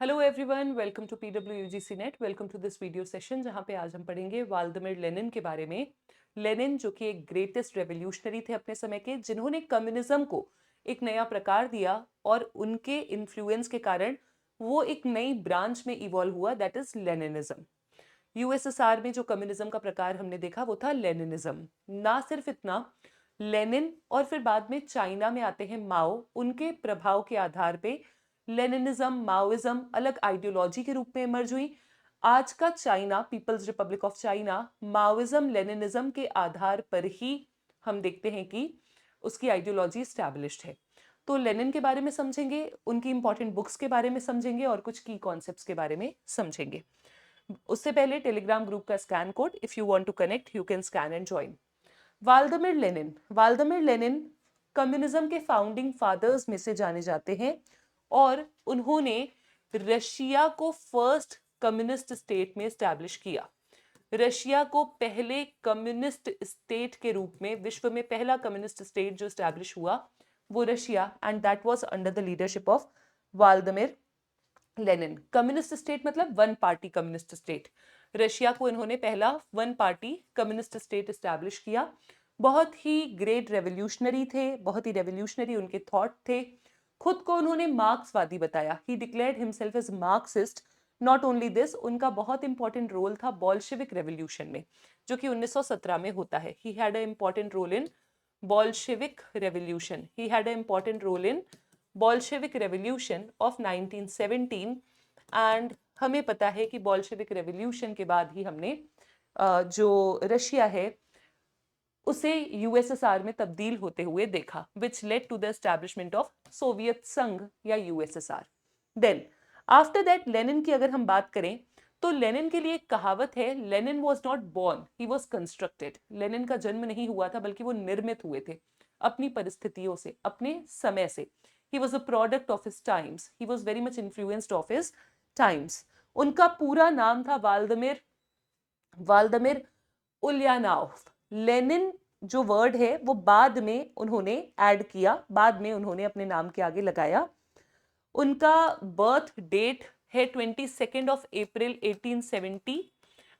Hello everyone, welcome to PWUGC net. Welcome to this video session जहां पे आज हम पढ़ेंगे व्लादिमीर लेनिन के बारे में। लेनिन जो कि एक ग्रेटेस्ट रेवोल्यूशनरी थे अपने समय के, जिन्होंने कम्युनिज्म को एक नया प्रकार दिया और उनके इन्फ्लुएंस के कारण वो एक नई ब्रांच में इवॉल्व हुआ, दैट इज लेनिनिज्म। यूएसएसआर में जो कम्युनिज्म का प्रकार हमने देखा वो था लेनिनिज्म। ना सिर्फ इतना, लेनिन और फिर बाद में चाइना में आते हैं माओ, उनके प्रभाव के आधार पे लेनिनिज्म माओइज्म अलग आइडियोलॉजी के रूप में इमर्ज हुई। आज का China, People's Republic of China, Maoism Leninism के आधार पर ही हम देखते हैं कि उसकी आइडियोलॉजी स्टैब्लिश्ड है। तो लेनिन के बारे में समझेंगे, उनकी इंपॉर्टेंट बुक्स के बारे में समझेंगे और कुछ की कॉन्सेप्ट्स के बारे में समझेंगे। उससे पहले टेलीग्राम ग्रुप का scan code, if you want to connect you can scan and join. Vladimir Lenin communism के फाउंडिंग फादर्स में से जाने जाते हैं और उन्होंने रशिया को फर्स्ट कम्युनिस्ट स्टेट में स्टैब्लिश किया। रशिया को पहले कम्युनिस्ट स्टेट के रूप में, विश्व में पहला कम्युनिस्ट स्टेट जो स्टैब्लिश हुआ वो Russia, and that was under the leadership of Vladimir Lenin. Communist state मतलब one party communist state. Russia को इन्होंने पहला one party communist state establish किया। बहुत ही ग्रेट रेवोल्यूशनरी थे, बहुत ही रेवोल्यूशनरी उनके थॉट थे। खुद को उन्होंने मार्क्सवादी बताया। He declared himself as Marxist. Not only this, उनका बहुत इंपॉर्टेंट रोल था बॉल्शेविक रेवोल्यूशन में, जो कि 1917 में होता है। He had a important role in Bolshevik revolution. He had an important role in Bolshevik revolution of 1917 and हमें पता है कि Bolshevik revolution के बाद ही हमने जो रशिया है उसे यूएसएसआर में तब्दील होते हुए देखा, which led to the establishment of Soviet संघ या USSR. Then after that Lenin की अगर हम बात करें तो लेनिन के लिए एक कहावत है, Lenin was not born, he was constructed. Lenin का जन्म नहीं हुआ था बल्कि वो निर्मित हुए थे अपनी परिस्थितियों से, अपने समय से। He was a product of his times, he was very much influenced of his times. उनका पूरा नाम था वाल्दमिर वाल्दमिर उल्यानाव। लेनिन जो वर्ड है वो बाद में उन्होंने ऐड किया, बाद में उन्होंने अपने नाम के आगे लगाया। उनका बर्थ डेट है 22 अप्रैल 1870।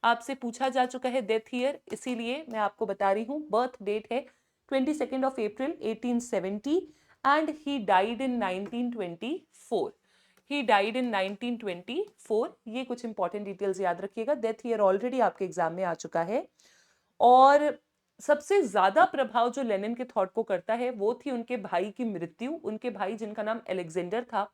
आपसे पूछा जा चुका है डेथ ईयर, इसीलिए मैं आपको बता रही हूँ। बर्थ डेट है 22 अप्रैल 1870 and he died in 1924। He died in 1924। ये कुछ इंपॉर्टेंट डिटेल्स याद रखिएगा। डेथ ईयर ऑलरेडी आपके एग्जाम में आ चुका है। और सबसे ज्यादा प्रभाव जो लेनिन के थॉट को करता है वो थी उनके भाई की मृत्यु। उनके भाई जिनका नाम अलेक्जेंडर था,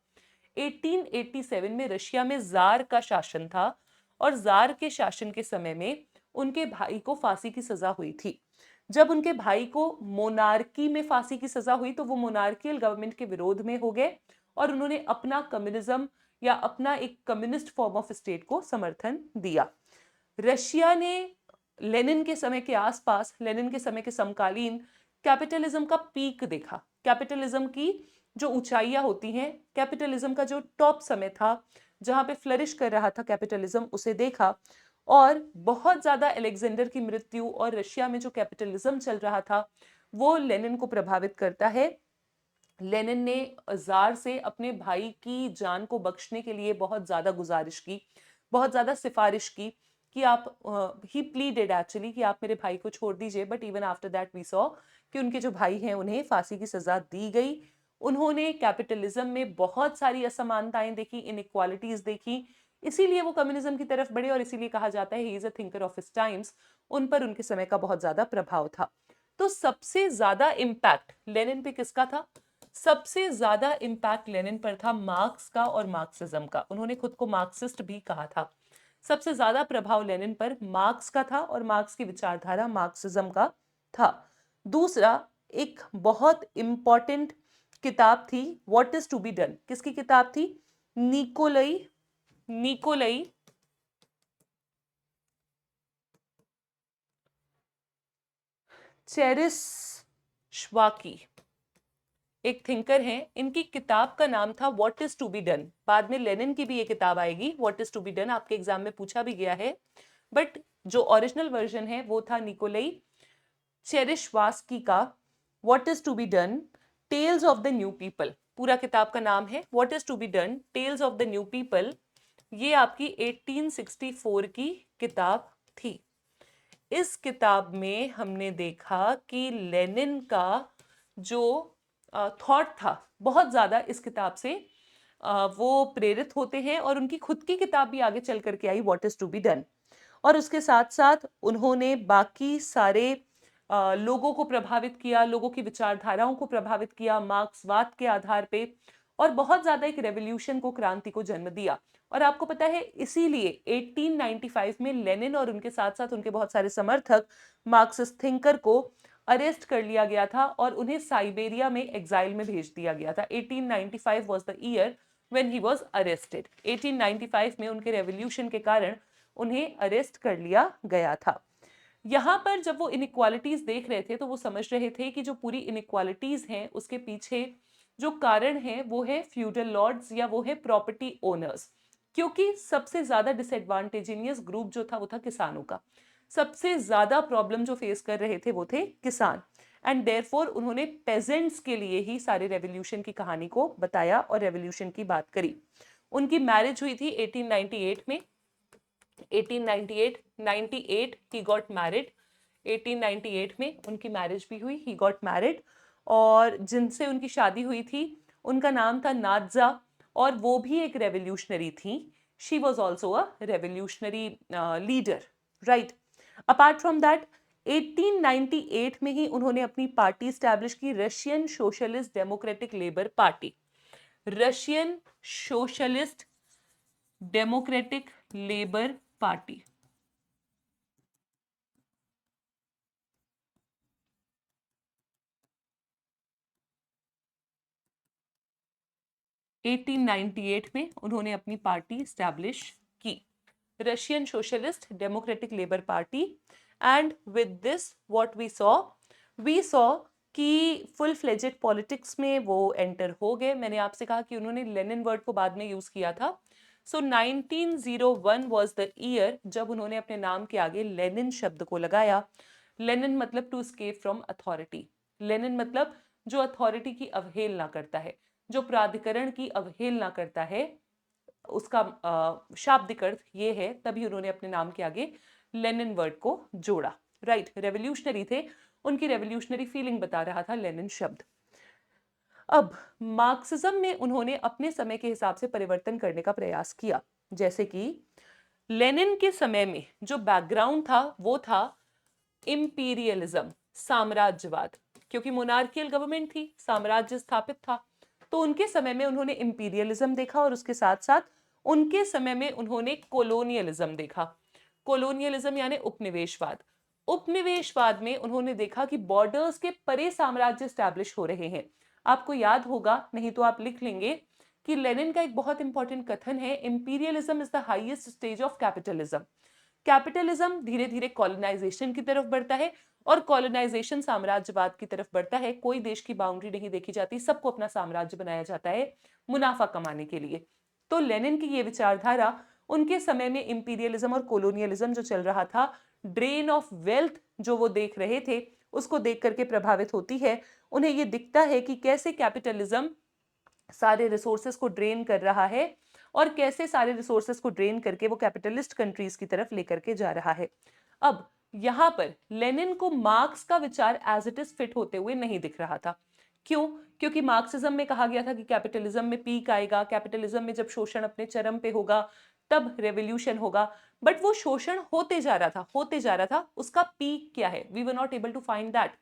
1887 में रशिया में जार का शासन था और जार के शासन के समय में उनके भाई को फांसी की सजा हुई थी। जब उनके भाई को मोनार्की में फांसी की सजा हुई तो वो मोनार्कियल गवर्नमेंट के विरोध में हो गए और उन्होंने अपना कम्युनिज्म या अपना एक कम्युनिस्ट फॉर्म ऑफ स्टेट को समर्थन दिया। रशिया ने लेनिन के समय के आसपास, लेनिन के समय के समकालीन कैपिटलिज्म का पीक देखा। कैपिटलिज्म की जो ऊंचाइयां होती हैं, कैपिटलिज्म का जो टॉप समय था जहां पे फ्लरिश कर रहा था कैपिटलिज्म, उसे देखा। और बहुत ज्यादा अलेक्जेंडर की मृत्यु और रशिया में जो कैपिटलिज्म चल रहा था वो लेनिन को प्रभावित करता है। लेनिन ने जार से अपने भाई की जान को बख्शने के लिए बहुत ज्यादा गुजारिश की, बहुत ज्यादा सिफारिश की कि आप ही प्लीडेड एक्चुअली कि आप मेरे भाई को छोड़ दीजिए। But even after that we saw कि उनके जो भाई हैं उन्हें फांसी की सजा दी गई। उन्होंने कैपिटलिज्म में बहुत सारी असमानताएं देखी, इनइक्वालिटीज देखी, इसीलिए वो कम्युनिज्म की तरफ बढ़े और इसीलिए कहा जाता है he is a thinker of his times. उन पर उनके समय का बहुत ज्यादा प्रभाव था। तो सबसे ज्यादा इम्पैक्ट लेनिन पे किसका था? सबसे ज्यादा इंपैक्ट लेनिन पर था मार्क्स का और मार्क्सिज्म का। उन्होंने खुद को मार्क्सिस्ट भी कहा था। सबसे ज्यादा प्रभाव लेनिन पर मार्क्स का था और मार्क्स की विचारधारा मार्क्सिज्म का था। दूसरा, एक बहुत इंपॉर्टेंट किताब थी what is to be done. किसकी किताब थी? निकोलाई निकोलाई चेरिशवाकी एक थिंकर हैं। इनकी किताब का नाम था what is to be done. बाद में लेनिन की भी ये किताब आएगी what is to be done, आपके एग्जाम में पूछा भी गया है। बट जो ओरिजिनल वर्जन है वो था निकोलाई चेरिशवास्की का what is to be done, tales of the new people. पूरा किताब का नाम है what is to be done, tales of the new people. ये आपकी 1864 की किताब थी। इस किताब में हमने देखा कि लेनिन का जो थॉट था बहुत ज्यादा इस किताब से वो प्रेरित होते हैं, और उनकी खुद की किताब भी आगे चल करके आई what is to be done. और उसके साथ साथ उन्होंने बाकी सारे लोगों को प्रभावित किया, लोगों की विचारधाराओं को प्रभावित किया मार्क्सवाद के आधार पे, और बहुत ज्यादा एक रेवोल्यूशन को, क्रांति को जन्म दिया। और आपको पता है इसीलिए 1895 में लेनिन और उनके साथ साथ उनके बहुत सारे समर्थक मार्क्सिस्ट थिंकर को अरेस्ट कर लिया गया था और उन्हें साइबेरिया में एग्जाइल में भेज दिया गया था। 1895 was the year when he was arrested. 1895 में उनके रेवोल्यूशन के कारण उन्हें अरेस्ट कर लिया गया था। यहां पर जब वो इनइक्वालिटीज देख रहे थे तो वो समझ रहे थे कि जो पूरी इनइक्वालिटीज हैं उसके पीछे जो कारण है वो है फ्यूडल लॉर्ड्स या वो है प्रॉपर्टी ओनर्स। क्योंकि सबसे ज्यादा डिसएडवांटेजियस ग्रुप जो था वो था किसानों का। सबसे ज्यादा प्रॉब्लम जो फेस कर रहे थे वो थे किसान, एंड देयरफॉर उन्होंने पेजेंट्स के लिए ही सारे रेवोल्यूशन की कहानी को बताया और रेवोल्यूशन की बात करी। उनकी मैरिज हुई थी 1898 में। 1898 98 he got married। 1898 में उनकी मैरिज भी हुई, he got married। और जिनसे उनकी शादी हुई थी उनका नाम था नादजा, और वो भी एक रेवोल्यूशनरी थी। She was also a revolutionary leader, right. Apart from that 1898 में ही उन्होंने अपनी पार्टी स्टैब्लिश की, Russian socialist democratic labour party. Russian socialist democratic labour party. Eighteen 1898 में उन्होंने अपनी पार्टी स्टैब्लिश की, Russian socialist democratic labour party. And with this what we saw कि फुल फ्लेजेड पॉलिटिक्स में वो एंटर हो गए। मैंने आपसे कहा कि उन्होंने लेनिन वर्ड को बाद में यूज किया था। सो 1901 वाज द ईयर जब उन्होंने अपने नाम के आगे लेनिन शब्द को लगाया। लेनिन मतलब to escape from authority. Lenin मतलब जो अथॉरिटी की अवहेलना करता है, जो प्राधिकरण की अवहेलना करता है, उसका शाब्दिक अर्थ ये है। तभी उन्होंने अपने नाम के आगे लेनिन वर्ड को जोड़ा, राइट। रेवोल्यूशनरी थे, उनकी रेवोल्यूशनरी फीलिंग बता रहा था लेनिन शब्द। अब मार्क्सिज्म में उन्होंने अपने समय के हिसाब से परिवर्तन करने का प्रयास किया। जैसे कि लेनिन के समय में जो बैकग्राउंड था वो था इंपीरियलिज्म, साम्राज्यवाद। क्योंकि मोनार्कियल गवर्नमेंट थी, साम्राज्य स्थापित था, तो उनके समय में उन्होंने इंपीरियलिज्म देखा, और उसके साथ साथ उनके समय में उन्होंने कोलोनियलिज्म देखा। कोलोनियलिज्म यानी उपनिवेशवाद। उपनिवेशवाद में उन्होंने देखा कि बॉर्डर्स के परे साम्राज्य स्टैब्लिश हो रहे हैं। आपको याद होगा, नहीं तो आप लिख लेंगे, कि लेनिन का एक बहुत इंपॉर्टेंट कथन है, imperialism is the highest stage of capitalism. Capitalism धीरे धीरे कॉलोनाइजेशन की तरफ बढ़ता है, और कॉलोनाइजेशन साम्राज्यवाद की तरफ बढ़ता है। कोई देश की बाउंड्री नहीं देखी जाती, सबको अपना साम्राज्य बनाया जाता है मुनाफा कमाने के लिए। तो लेनिन की ये विचारधारा उनके समय में इंपीरियलिज्म और कोलोनियलिज्म जो चल रहा था, ड्रेन ऑफ वेल्थ जो वो देख रहे थे, उसको देख करके प्रभावित होती है। उन्हें ये दिखता है कि कैसे कैपिटलिज्म सारे रिसोर्सेस को ड्रेन कर रहा है, और कैसे सारे रिसोर्सेस को ड्रेन करके वो कैपिटलिस्ट कंट्रीज की तरफ लेकर के जा रहा है। अब यहां पर लेनिन को मार्क्स का विचार एज इट इज फिट होते हुए नहीं दिख रहा था। क्यों? क्योंकि मार्क्सिज्म में कहा गया था कि कैपिटलिज्म में पीक आएगा, कैपिटलिज्म में जब शोषण अपने चरम पे होगा तब रेवोल्यूशन होगा। बट वो शोषण होते जा रहा था, होते जा रहा था, उसका पीक क्या है, we were not able to find that.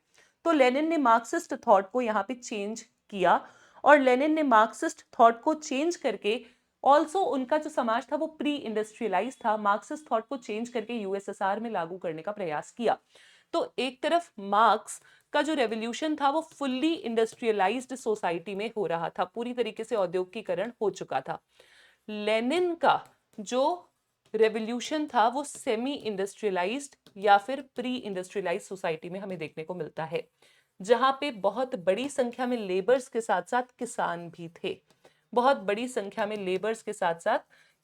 तो लेनिन ने मार्क्सिस्ट थॉट को यहाँ पे चेंज किया, और लेनिन ने मार्क्सिस्ट थॉट को चेंज करके, ऑल्सो उनका जो समाज था वो प्री इंडस्ट्रियलाइज था, मार्क्सिस्ट थॉट को चेंज करके यूएसएसआर में लागू करने का प्रयास किया। तो एक तरफ मार्क्स का जो रेवोल्यूशन था वो फुल्ली इंडस्ट्रियलाइज्ड सोसाइटी में हो रहा था, पूरी तरीके से औद्योगिकीकरण हो चुका था। लेनिन का जो रेवोल्यूशन था वो सेमी इंडस्ट्रियलाइज्ड या फिर प्री इंडस्ट्रियलाइज्ड सोसाइटी में हमें देखने को मिलता है, जहां पे बहुत बड़ी संख्या में लेबर्स के साथ साथ किसान भी थे। बहुत बड़ी संख्या में लेबर्स के साथ साथ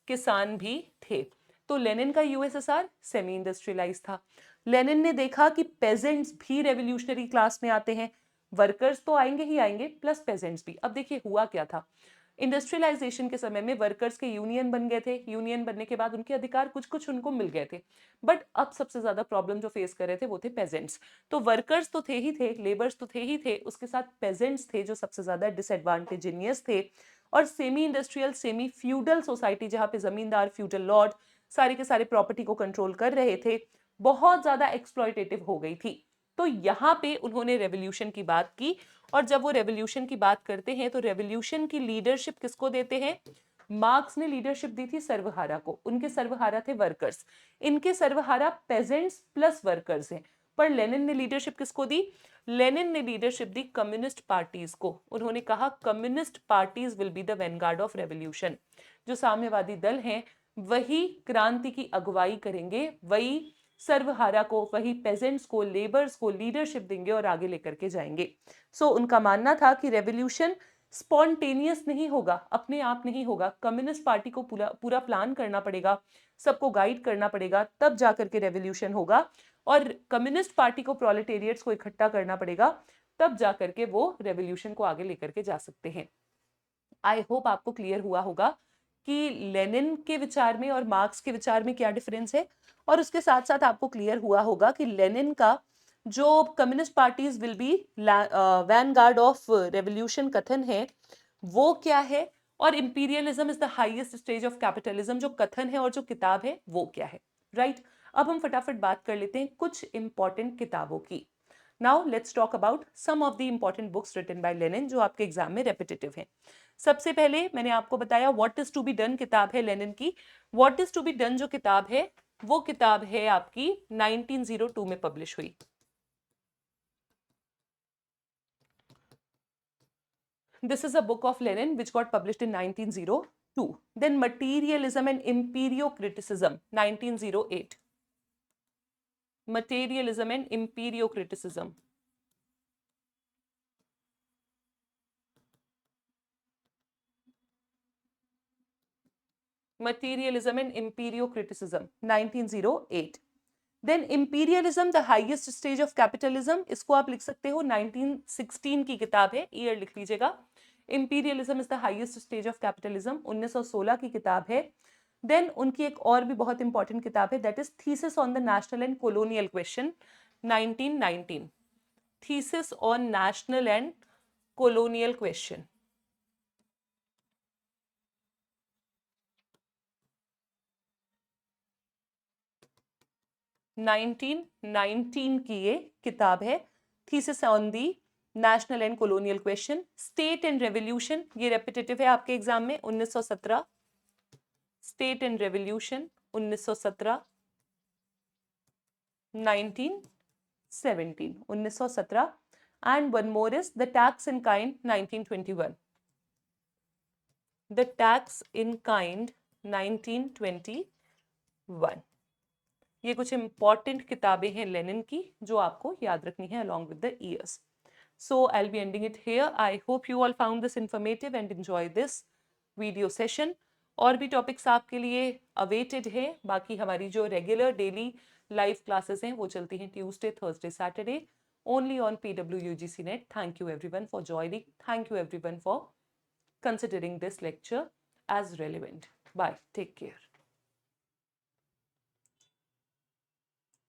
किसान भी थे। तो लेनिन का यूएसएसआर सेमी इंडस्ट्रियलाइज था। लेनिन ने देखा कि पेजेंट्स भी रेवोल्यूशनरी क्लास में आते हैं, वर्कर्स तो आएंगे ही आएंगे प्लस पेजेंट्स भी। अब देखिए हुआ क्या था, इंडस्ट्रियलाइजेशन के समय में वर्कर्स के यूनियन बन गए थे, यूनियन बनने के बाद उनके अधिकार कुछ कुछ उनको मिल गए थे, बट अब सबसे ज्यादा प्रॉब्लम जो फेस कर रहे थे वो थे पेजेंट्स। तो वर्कर्स तो थे ही थे, लेबर्स तो थे ही थे, उसके साथ पेजेंट्स थे जो सबसे ज्यादा डिसएडवांटेजियस थे। और semi industrial semi feudal society, जहां पे जमींदार फ्यूडल लॉर्ड सारे के सारे प्रॉपर्टी को कंट्रोल कर रहे थे, बहुत ज्यादा एक्सप्लॉयटेटिव हो गई थी। तो यहाँ पे उन्होंने रेवोल्यूशन की बात की, और जब वो रेवोल्यूशन की बात करते हैं तो रेवोल्यूशन की लीडरशिप किसको देते हैं? मार्क्स ने लीडरशिप दी थी सर्वहारा को, उनके सर्वहारा थे वर्कर्स, इनके सर्वहारा पेजेंट्स प्लस वर्कर्स हैं। पर लेनिन ने लीडरशिप किसको दी? लेनिन ने लीडरशिप दी कम्युनिस्ट पार्टीज को। उन्होंने कहा communist parties will be the Vanguard of revolution, जो साम्यवादी दल हैं वही क्रांति की अगुवाई करेंगे, वही सर्वहारा को, वही पेजेंट्स को, लेबर्स को लीडरशिप देंगे और आगे लेकर के जाएंगे। सो उनका मानना था कि रेवोल्यूशन स्पॉन्टेनियस नहीं होगा, अपने आप नहीं होगा, कम्युनिस्ट पार्टी को पूरा पूरा प्लान करना पड़ेगा, सबको गाइड करना पड़ेगा, तब जाकर के रेवोल्यूशन होगा। और कम्युनिस्ट पार्टी को, प्रोलेटेरिएट्स को इकट्ठा करना पड़ेगा, तब जाकर के वो रेवोल्यूशन को आगे लेकर के जा सकते हैं। आई होप आपको क्लियर हुआ होगा कि लेनिन के विचार में और मार्क्स के विचार में क्या डिफरेंस है, और उसके साथ साथ आपको क्लियर हुआ होगा कि लेनिन का जो communist parties will be Vanguard of revolution कथन है वो क्या है, और imperialism is the highest stage of capitalism जो कथन है और जो किताब है वो क्या है, राइट? अब हम फटाफट बात कर लेते हैं कुछ इंपॉर्टेंट किताबों की। Now let's talk about some of the important books written by Lenin जो आपके एग्जाम में रेपिटेटिव हैं। सबसे पहले मैंने आपको बताया what is to be done किताब है लेनिन की। What is to be done जो किताब है वो किताब है आपकी 1902 में पब्लिश हुई। This is a book of Lenin which got published in 1902. Then Materialism and Empirio-Criticism, 1908. Materialism and Empirio-Criticism. Materialism and Empirio-Criticism, 1908. Then Imperialism, the highest stage of capitalism, इसको आप लिख सकते हो 1916 की किताब है, ईयर लिख लीजिएगा। Imperialism is the highest stage of capitalism, 1916 की किताब है। देन उनकी एक और भी बहुत इंपॉर्टेंट किताब है, that is thesis on the national and colonial question, 1919। Thesis on national and colonial question, 1919 की ये किताब है, thesis on the national and colonial question. State and revolution, ये रेपिटेटिव है आपके एग्जाम में, 1917। State and revolution 1917, 1917 and one more is the tax in kind, 1921. The tax in kind, 1921. ये कुछ इंपॉर्टेंट किताबें हैं लेनिन की जो आपको याद रखनी है along with the years. So I'll be ending it here. I hope you all found this informative and enjoy this video session. और भी टॉपिक्स आपके लिए अवेटेड है। बाकी हमारी जो रेगुलर डेली लाइव क्लासेस हैं वो चलती हैं Tuesday, Thursday, Saturday, only on PWUGC Net. Thank you everyone for joining. Thank you everyone for considering this lecture as relevant. Bye. Take care.